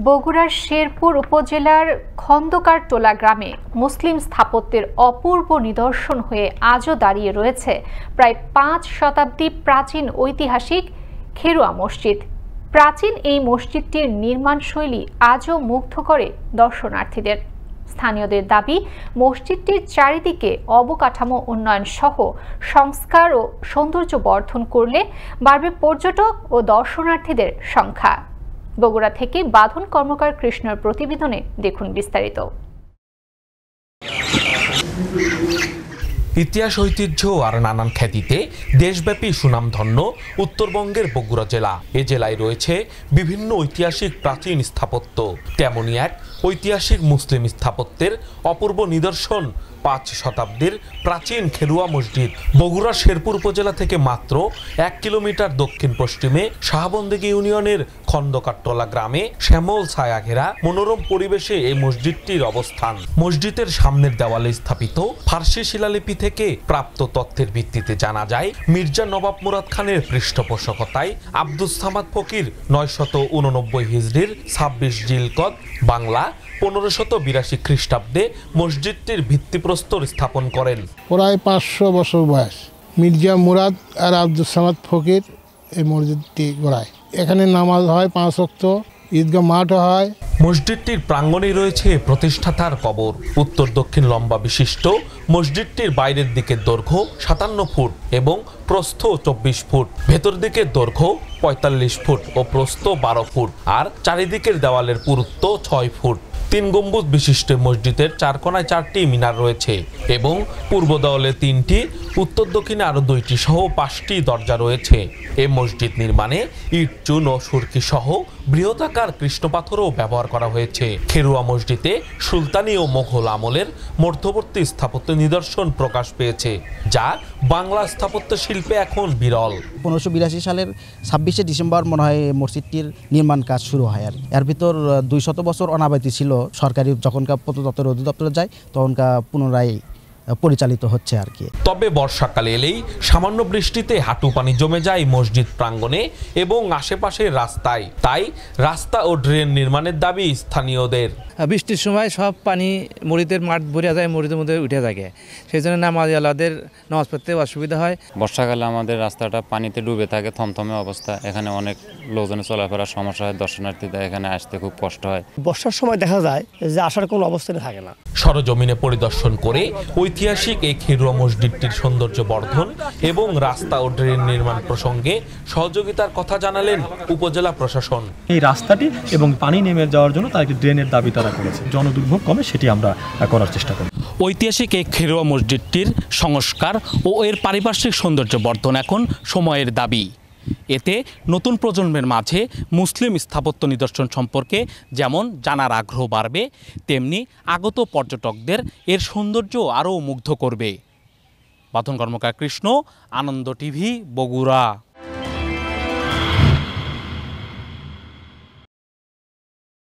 বগুড়ার শেরপুর উপজেলার খন্দকার টোলা গ্রামে মুসলিম স্থাপত্যের অপূর্ব নিদর্শন হয়ে আজও দাঁড়িয়ে রয়েছে প্রায় ৫ শতাব্দী প্রাচীন ঐতিহাসিক খেরুয়া মসজিদ। প্রাচীন এই মসজিদটির নির্মাণশৈলী আজও মুগ্ধ করে দর্শনার্থীদের। স্থানীয়দের দাবি, মসজিদটির চারিদিকে অবকাঠামো উন্নয়ন সহ সংস্কার ও সৌন্দর্য বর্ধন করলে বাড়বে পর্যটক ও দর্শনার্থীদের সংখ্যা। বগুড়া থেকে বাঁধন কর্মকার কৃষ্ণর প্রতিবেদনে দেখুন বিস্তারিত। ইতিহাস, ঐতিহ্য আর নানান খ্যাতিতে দেশব্যাপী সুনামধন্য উত্তরবঙ্গের বগুড়া জেলা। এ জেলায় রয়েছে বিভিন্ন ঐতিহাসিক প্রাচীন স্থাপত্য। তেমনই এক ঐতিহাসিক মুসলিম স্থাপত্যের অপূর্ব নিদর্শন ৫ শতাব্দীর প্রাচীন খেরুয়া মসজিদ। বগুড়া শেরপুর উপজেলা থেকে মাত্র ১ কিলোমিটার দক্ষিণ পশ্চিমে শাহবন্দেগী ইউনিয়নের খন্দকারটোলা গ্রামে শ্যামল ছায়া ঘেরা মনোরম পরিবেশে এই মসজিদটির অবস্থান। মসজিদের সামনের দেওয়ালে স্থাপিত ফার্সি শিলালিপি থেকে প্রাপ্ত তথ্যের ভিত্তিতে জানা যায়, মির্জা নবাব মুরাদ খানের পৃষ্ঠপোষকতায় আব্দুস সামাদ ফকির ৯৮৯ হিজরির ২৬ জিলকদ বাংলা ১৫৮২ খ্রিস্টাব্দে মসজিদটির ভিত্তিপ্রস্তর স্থাপন করেন। প্রায় ৫০০ বছর বয়স মির্জা মুরাদ আর আব্দুস সামাদ ফকির এই মসজিদটি গড়ায়। এখানে নামাজ হয় ৫ ওয়াক্ত, ঈদগাহ মাঠও হয়। মসজিদটির প্রাঙ্গণে রয়েছে প্রতিষ্ঠাতার কবর। উত্তর দক্ষিণ লম্বা বিশিষ্ট মসজিদটির বাইরের দিকের দৈর্ঘ্য ৫৭ ফুট এবং প্রস্থ ২৪ ফুট, ভেতর দিকের দৈর্ঘ্য ৪৫ ফুট ও প্রস্থ ১২ ফুট, আর চারিদিকের দেওয়ালের পুরুত্ব ৬ ফুট। ৩ গম্বুজ বিশিষ্ট মসজিদের ৪ কোণায় ৪টি মিনার রয়েছে এবং পূর্ব দেওয়ালে ৩টি, উত্তর দক্ষিণে আরও ২টি সহ ৫টি দরজা রয়েছে। এই মসজিদ নির্মাণে ইট, চুন ও সুরকি সহ বৃহদাকার কৃষ্ণপাথরও ব্যবহার করা হয়েছে। খেরুয়া মসজিদে সুলতানি ও মোঘল আমলের মধ্যবর্তী স্থাপত্য নিদর্শন প্রকাশ পেয়েছে, যা বাংলা স্থাপত্য শিল্পে এখন বিরল। ১৫৮২ সালের ২৬শে ডিসেম্বর মনে হয় মসজিদটির নির্মাণ কাজ শুরু হয়। আর এর ভিতর ২০০ বছর অনাবাদি ছিল। সরকারি যখনকার প্রত্নতত্ত্বের অধিদপ্তরে যায় তখনকার পুনরায় পরিচালিত হচ্ছে আর কি। তবে বর্ষাকালে এলেই সামান্য বৃষ্টিতে হাঁটু পানি জমে যায় মসজিদ প্রাঙ্গণে এবং আশেপাশের রাস্তায়। তাই রাস্তা ও ড্রেন নির্মাণের দাবি স্থানীয়দের। বৃষ্টির সময় সব পানি মসজিদের মাঠ ভরে যায়, মসজিদের মধ্যে উঠে থাকে, সেই জন্য নামাজিয়ালাদের নামাজ পড়তে অসুবিধা হয়। বর্ষাকালে আমাদের রাস্তাটা পানিতে ডুবে থাকে, থমথমে অবস্থা। এখানে অনেক লোকজনের চলাফেরার সমস্যা হয়, দর্শনার্থীদের এখানে আসতে খুব কষ্ট হয়। বর্ষার সময় দেখা যায় যে আসার কোনো অবস্থানে থাকে না। সরজমিনে পরিদর্শন করে ঐতিহাসিক এই খেরুয়া মসজিদটির সৌন্দর্য বর্ধন এবং রাস্তা ও ড্রেন নির্মাণ প্রসঙ্গে সহযোগিতার কথা জানালেন উপজেলা প্রশাসন। এই রাস্তাটি এবং পানি নেমে যাওয়ার জন্য তার একটি ড্রেনের দাবি তারা করেছে। জনদুর্ভোগ কমে সেটি আমরা করার চেষ্টা করি। ঐতিহাসিক এই খেরুয়া মসজিদটির সংস্কার ও এর পারিপার্শ্বিক সৌন্দর্য বর্ধন এখন সময়ের দাবি। এতে নতুন প্রজন্মের মাঝে মুসলিম স্থাপত্য নিদর্শন সম্পর্কে যেমন জানার আগ্রহ বাড়বে, তেমনি আগত পর্যটকদের এর সৌন্দর্য আরও মুগ্ধ করবে। বাঁধন কর্মকার কৃষ্ণ, আনন্দ টিভি, বগুড়া।